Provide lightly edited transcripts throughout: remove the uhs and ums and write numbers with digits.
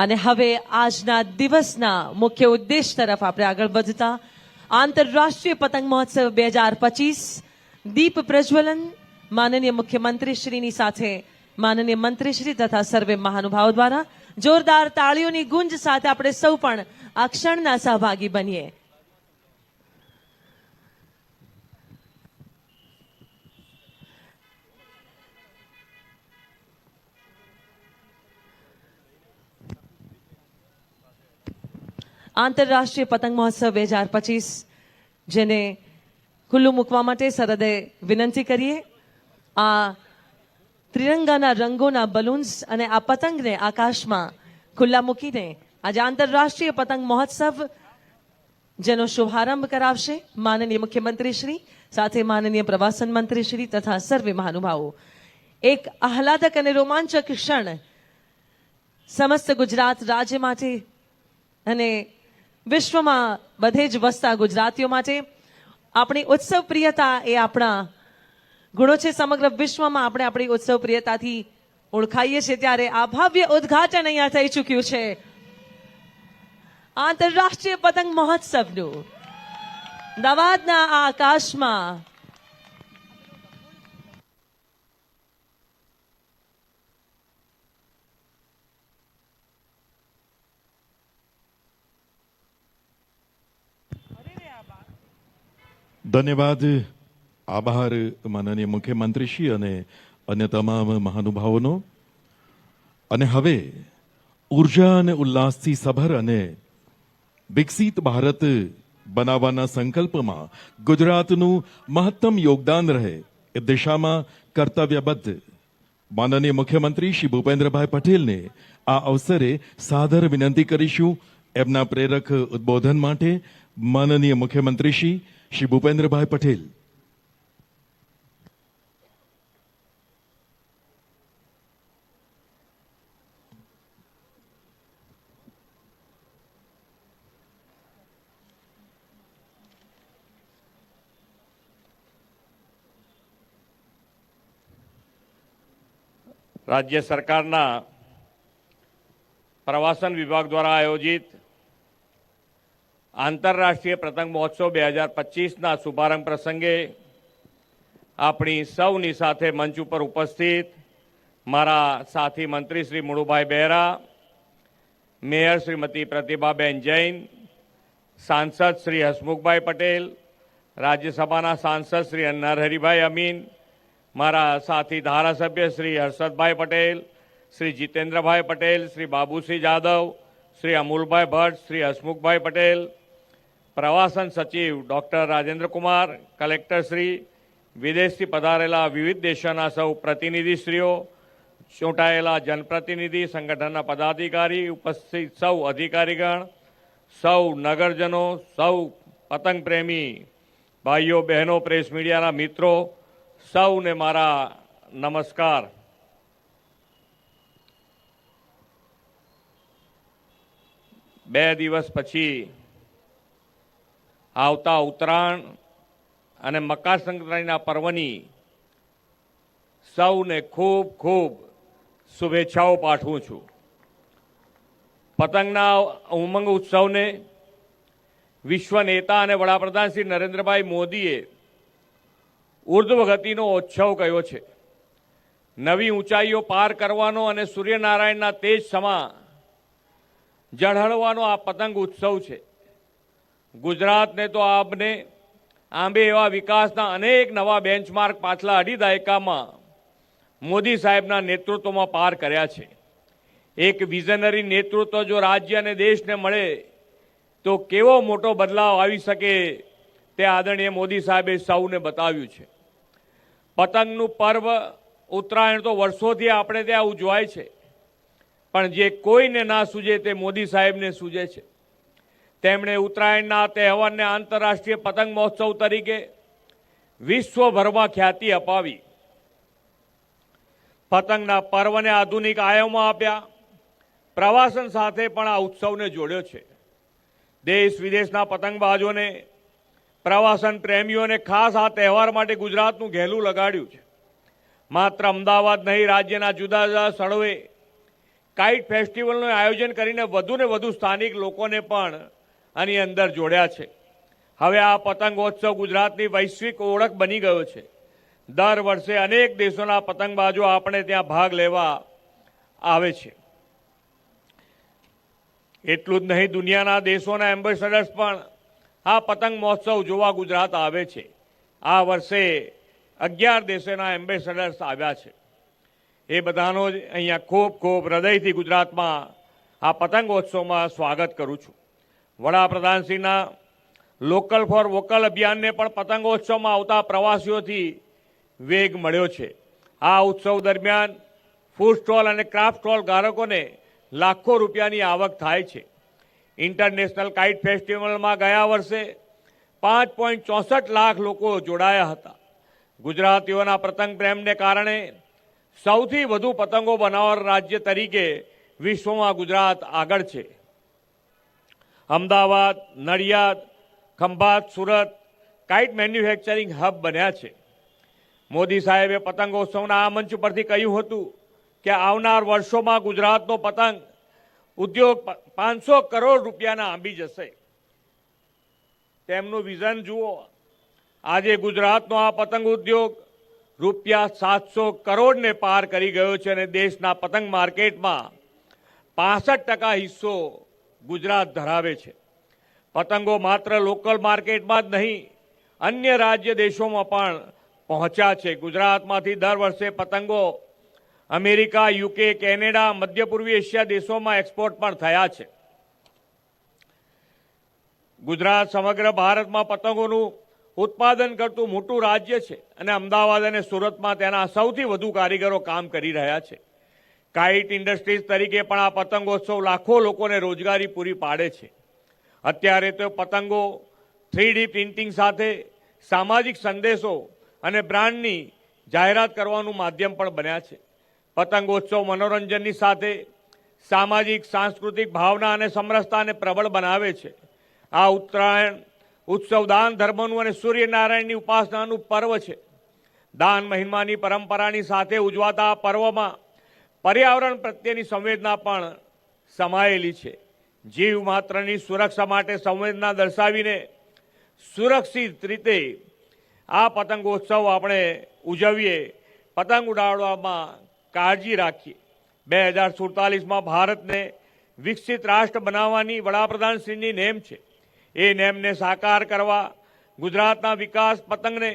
અને હવે આજના દિવસના મુખ્ય ઉદ્દેશ તરફ આપણે આગળ વધતા આંતરરાષ્ટ્રીય પતંગ મહોત્સવ 2025 દીપ પ્રજ્વલન માનનીય મુખ્યમંત્રી શ્રીની સાથે માનનીય મંત્રી શ્રી તથા સર્વે મહાનુભાવો દ્વારા જોરદાર તાળીઓની ગુંજ સાથે આપણે સૌ પણ આ ક્ષણના સહભાગી બનીએ। આંતરરાષ્ટ્રીય પતંગ મહોત્સવ 2025 જેને ખુલ્લું મૂકવા માટે સરહદે વિનંતી કરીએ। આ ત્રિરંગાના રંગોના બલૂન્સ અને આ પતંગને આકાશમાં ખુલ્લા મૂકીને આજે આંતરરાષ્ટ્રીય પતંગ મહોત્સવ જેનો શુભારંભ કરાવશે માનનીય મુખ્યમંત્રી શ્રી સાથે માનનીય પ્રવાસન મંત્રી શ્રી તથા સર્વે મહાનુભાવો। એક આહલાદક અને રોમાંચક ક્ષણ સમસ્ત ગુજરાત રાજ્ય માટે અને વિશ્વમાં બધે જ વસતા ગુજરાતીઓ માટે। આપણી ઉત્સવ પ્રિયતા એ આપણા ગુણો છે। સમગ્ર વિશ્વમાં આપણે આપણી ઉત્સવ પ્રિયતાથી ઓળખાઈએ છીએ ત્યારે આ ભવ્ય ઉદ્ઘાટન અહીંયા થઈ ચૂક્યું છે આંતરરાષ્ટ્રીય પતંગ મહોત્સવનું। અમદાવાદના આ આકાશમાં ધન્યવાદ, આભાર માનનીય મુખ્યમંત્રીશ્રી અને અન્ય તમામ મહાનુભાવોનો। અને હવે ઉર્જા અને ઉલ્લાસથી સભર અને વિકસિત ભારત બનાવવાના સંકલ્પમાં ગુજરાતનું મહત્તમ યોગદાન રહે એ દિશામાં કર્તવ્યબદ્ધ માનનીય મુખ્યમંત્રી શ્રી ભૂપેન્દ્રભાઈ પટેલને આ અવસરે સાદર વિનંતી કરીશું એમના પ્રેરક ઉદ્બોધન માટે। માનનીય મુખ્યમંત્રી શ્રી ભૂપેન્દ્રભાઈ પટેલ। राज्य सरकारना प्रवासन विभाग द्वारा आयोजित आंतरराष्ट्रीय पतंग महोत्सव 2025 शुभारंभ प्रसंगे अपनी सौनी साथे मंच पर उपस्थित मारा साथी मंत्री श्री मुळुभाई बेहरा, मेयर श्रीमती प्रतिभाबेन जैन, सांसद श्री हसमुखभाई पटेल, राज्यसभा सांसद श्री नरहरिभाई अमीन, मारा साथी धारासभ्य श्री हर्षदभाई पटेल, श्री जितेन्द्रभाई पटेल, श्री बाबूसिंह जादव, श्री अमूलभाई भट्ट, श्री हसमुखभाई पटेल, प्रवासन सचिव डॉक्टर राजेंद्र कुमार, कलेक्टर श्री, विदेशथी पधारेला विविध देशोना सौ प्रतिनिधिश्रीओ, चूंटायेला जनप्रतिनिधि संगठनना पदाधिकारी, उपस्थित सौ अधिकारीगण, सौ नगरजनों, सौ पतंग प्रेमी भाईओ बहनों, प्रेस मीडियाना मित्रों, सौने मारा नमस्कार। बे दिवस पछी आवता उत्तरायण अने मकर संक्रांतिना पर्वनी सौने खूब खूब शुभेच्छाओं पाठवुं छुं। पतंगना उमंग उत्सवने विश्व नेता अने वडाप्रधान श्री नरेन्द्रभाई मोदीए ऊर्ध्वगतिनो उत्सव कह्यो छे। नवी ऊंचाईओ पार करवानो अने सूर्यनारायणना तेज समा झळहळવાનો आ पतंग उत्सव छे। गुजरात ने तो आपने आंबे एवा विकासना अनेक नवा बेंचमार्क पाछला अढ़ी दायकामां मोदी साहेबना नेतृत्वमां पार कर्या छे। एक विजनरी नेतृत्व जो राज्य अने देशने मळे तो केवो मोटो बदलाव आवी शके ते आदरणीय मोदी साहेबे सौने बताव्युं छे। पतंगनुं पर्व उत्तरायण तो वर्षोथी आपणे त्यां उजवाय छे, पण जे कोईने ना सूझे ते मोदी साहेबने सूझे छे। તેમણે ઉત્તરાયણના તહેવારને આંતરરાષ્ટ્રીય પતંગ મહોત્સવ તરીકે વિશ્વભરમાં ખ્યાતિ અપાવી, પતંગના પર્વને આધુનિક આયામો આપ્યા, પ્રવાસન સાથે પણ આ ઉત્સવને જોડ્યો છે। દેશ વિદેશના પતંગબાજોને, પ્રવાસન પ્રેમીઓને ખાસ આ તહેવાર માટે ગુજરાતનું ઘેલું લગાડ્યું છે। માત્ર અમદાવાદ નહીં, રાજ્યના જુદા જુદા સ્થળોએ કાઇટ ફેસ્ટિવલનું આયોજન કરીને વધુને વધુ સ્થાનિક લોકોને પણ આની અંદર જોડ્યા છે. હવે આ પતંગોત્સવ ગુજરાતની વૈશ્વિક ઓળખ બની ગયો છે. દર વર્ષે અનેક દેશોના પતંગબાજો આપણે ત્યાં ભાગ લેવા આવે છે. એટલું જ નહીં, દુનિયાના દેશોના એમ્બેસેડર્સ પણ આ પતંગ મહોત્સવ જોવા ગુજરાત આવે છે. આ વર્ષે 11 દેશોના એમ્બેસેડર્સ આવ્યા છે. એ બધાનો જ અહીંયા ખૂબ ખૂબ હૃદયથી ગુજરાતમાં આ પતંગોત્સવમાં સ્વાગત કરું છું. વડાપ્રધાનશ્રીના લોકલ ફોર વોકલ અભિયાનને પણ પતંગોત્સવમાં આવતા પ્રવાસીઓથી વેગ મળ્યો છે. આ ઉત્સવ દરમિયાન ફૂડ સ્ટોલ અને ક્રાફ્ટ સ્ટોલ ધારકોને લાખો રૂપિયાની આવક થાય છે. ઇન્ટરનેશનલ કાઇટ ફેસ્ટિવલમાં ગયા વર્ષે 5.64 લાખ લોકો જોડાયા હતા. ગુજરાતીઓના પતંગ પ્રેમને કારણે સૌથી વધુ પતંગો બનાવનાર રાજ્ય તરીકે વિશ્વમાં ગુજરાત આગળ છે. Ahmedabad, Nadiad, Khambhat, Surat kite manufacturing hub બન્યા છે. મોદી સાહેબે પતંગોત્સવના આ મંચ પરથી કહ્યું હતું કે આવનાર વર્ષોમાં ગુજરાતનો પતંગ ઉદ્યોગ 500 કરોડ રૂપિયાના આંબી જશે. તેમનું વિઝન જુઓ. આજે ગુજરાતનો આ પતંગ ઉદ્યોગ રૂપિયા 700 કરોડને પાર કરી ગયો છે અને દેશના પતંગ માર્કેટમાં 65% હિસ્સો ગુજરાત ધરાવે છે. પતંગો માત્ર લોકલ માર્કેટમાં જ નહીં, અન્ય રાજ્ય દેશોમાં પણ પહોંચ્યા છે. ગુજરાતમાંથી દર વર્ષે પતંગો અમેરિકા, યુકે, કેનેડા, મધ્ય પૂર્વી એશિયા દેશોમાં એક્સપોર્ટ પણ થયા છે. ગુજરાત સમગ્ર ભારતમાં પતંગોનું ઉત્પાદન કરતું મોટું રાજ્ય છે અને અમદાવાદ અને સુરતમાં તેના સૌથી વધુ કારીગરો કામ કરી રહ્યા છે. કાઇટ ઇન્ડસ્ટ્રીઝ તરીકે પણ આ પતંગોત્સવ લાખો લોકોને રોજગારી પૂરી પાડે છે. અત્યારે તો પતંગો 3D પ્રિન્ટિંગ સાથે સામાજિક સંદેશો અને બ્રાન્ડની જાહેરાત કરવાનું માધ્યમ પણ બન્યા છે. પતંગોત્સવ મનોરંજનની સાથે સામાજિક સાંસ્કૃતિક ભાવના અને સમરસતાને પ્રબળ બનાવે છે. આ ઉત્તરાયણ ઉત્સવ દાન, ધર્મનું અને સૂર્યનારાયણની ઉપાસનાનું પર્વ છે. દાન મહિમાની પરંપરાની સાથે ઉજવાતા આ પર્વમાં પર્યાવરણ પ્રત્યેની સંવેદના પણ સમાયેલી છે. જીવ માત્રની સુરક્ષા માટે સંવેદના દર્શાવીને સુરક્ષિત રીતે આ પતંગોત્સવ આપણે ઉજવીએ, પતંગ ઉડાડવામાં કાળજી રાખીએ. 2047માં ભારતને વિકસિત રાષ્ટ્ર બનાવવાની વડાપ્રધાનશ્રીની નેમ છે. એ નેમને સાકાર કરવા ગુજરાતના વિકાસ પતંગને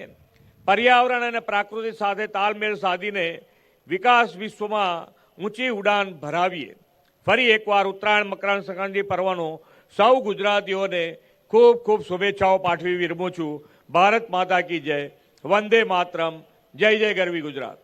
પર્યાવરણ અને પ્રકૃતિ સાથે તાલમેલ સાધીને વિકાસ વિશ્વમાં ઊંચી ઉડાન ભરાવીએ. ફરી એકવાર ઉત્તરાયણ મકર સંક્રાંતિ પર્વનો સૌ ગુજરાતીઓને ખૂબ ખૂબ શુભેચ્છાઓ પાઠવી વિરમું છું. ભારત માતા કી જય. વંદે માતરમ. જય જય ગરવી ગુજરાત.